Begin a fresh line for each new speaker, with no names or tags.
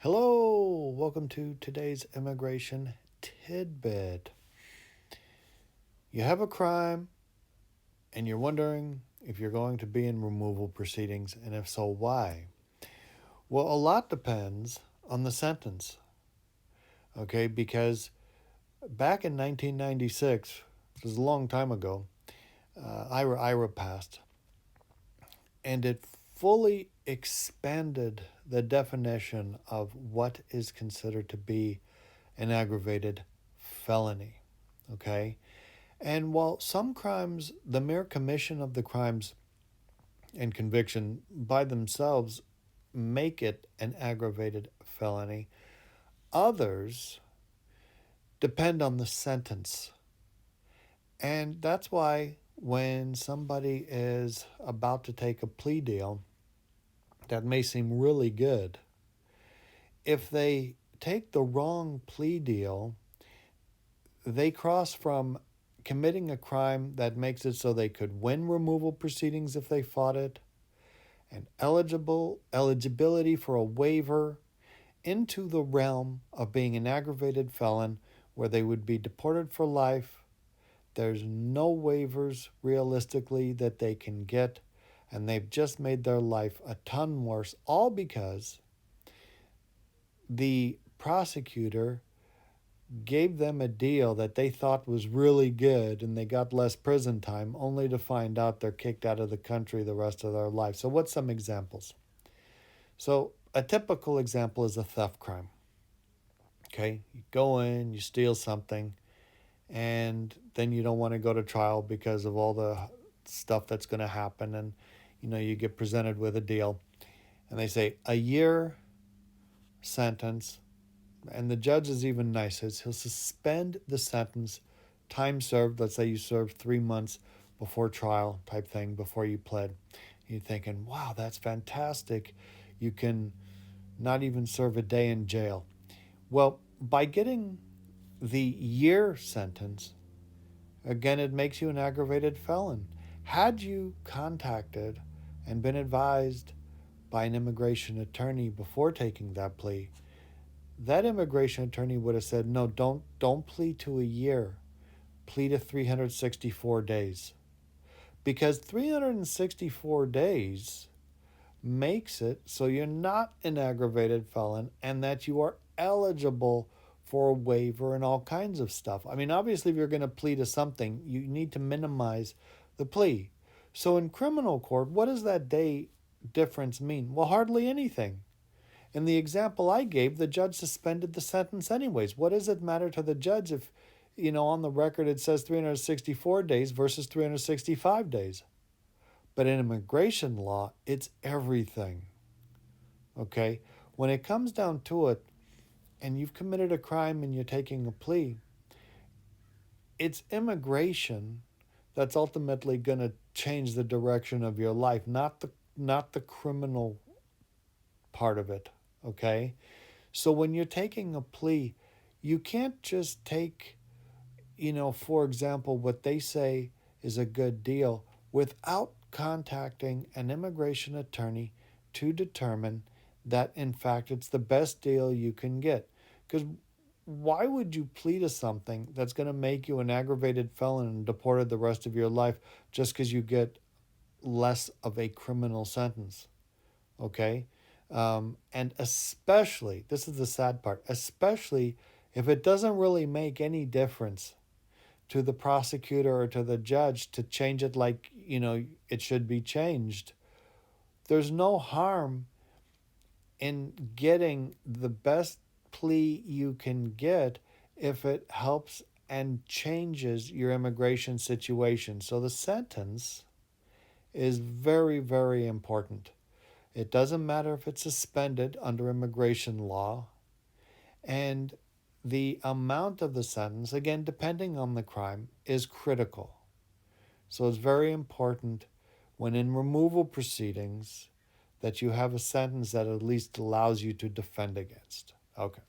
Hello, welcome to today's immigration tidbit. You have a crime and you're wondering if you're going to be in removal proceedings, and if so, why? Well, a lot depends on the sentence, okay? Because back in 1996, which was a long time ago, IRA passed, and it fully expanded the definition of what is considered to be an aggravated felony, okay? And while some crimes, the mere commission of the crimes and conviction by themselves make it an aggravated felony, others depend on the sentence. And that's why when somebody is about to take a plea deal that may seem really good, if they take the wrong plea deal, they cross from committing a crime that makes it so they could win removal proceedings if they fought it, and eligibility for a waiver, into the realm of being an aggravated felon where they would be deported for life. There's no waivers realistically that they can get, and they've just made their life a ton worse, all because the prosecutor gave them a deal that they thought was really good and they got less prison time, only to find out they're kicked out of the country the rest of their life. So what's some examples? So a typical example is a theft crime. Okay, you go in, you steal something, and then you don't want to go to trial because of all the stuff that's going to happen, and you get presented with a deal and they say a year sentence. And the judge is even nice. He'll suspend the sentence, time served. Let's say you served 3 months before trial type thing, before you pled. You're thinking, wow, that's fantastic. You can not even serve a day in jail. Well, by getting the year sentence, again, it makes you an aggravated felon. Had you contacted and been advised by an immigration attorney before taking that plea, that immigration attorney would have said, no, don't plead to a year. Plead to 364 days. Because 364 days makes it so you're not an aggravated felon and that you are eligible for a waiver and all kinds of stuff. I mean, obviously, if you're going to plead to something, you need to minimize the plea. So in criminal court, what does that day difference mean? Well, hardly anything. In the example I gave, the judge suspended the sentence anyways. What does it matter to the judge if, on the record it says 364 days versus 365 days? But in immigration law, it's everything. Okay? When it comes down to it, and you've committed a crime and you're taking a plea, it's immigration that's ultimately going to change the direction of your life, not the criminal part of it. Okay? So when you're taking a plea, you can't just take, for example, what they say is a good deal without contacting an immigration attorney to determine that, in fact, it's the best deal you can get. Because why would you plead to something that's going to make you an aggravated felon and deported the rest of your life just because you get less of a criminal sentence? Okay? And especially, this is the sad part, especially if it doesn't really make any difference to the prosecutor or to the judge to change it like, it should be changed. There's no harm in getting the best plea you can get if it helps and changes your immigration situation. So the sentence is very, very important. It doesn't matter if it's suspended under immigration law. And the amount of the sentence, again, depending on the crime, is critical. So it's very important when in removal proceedings that you have a sentence that at least allows you to defend against. Okay.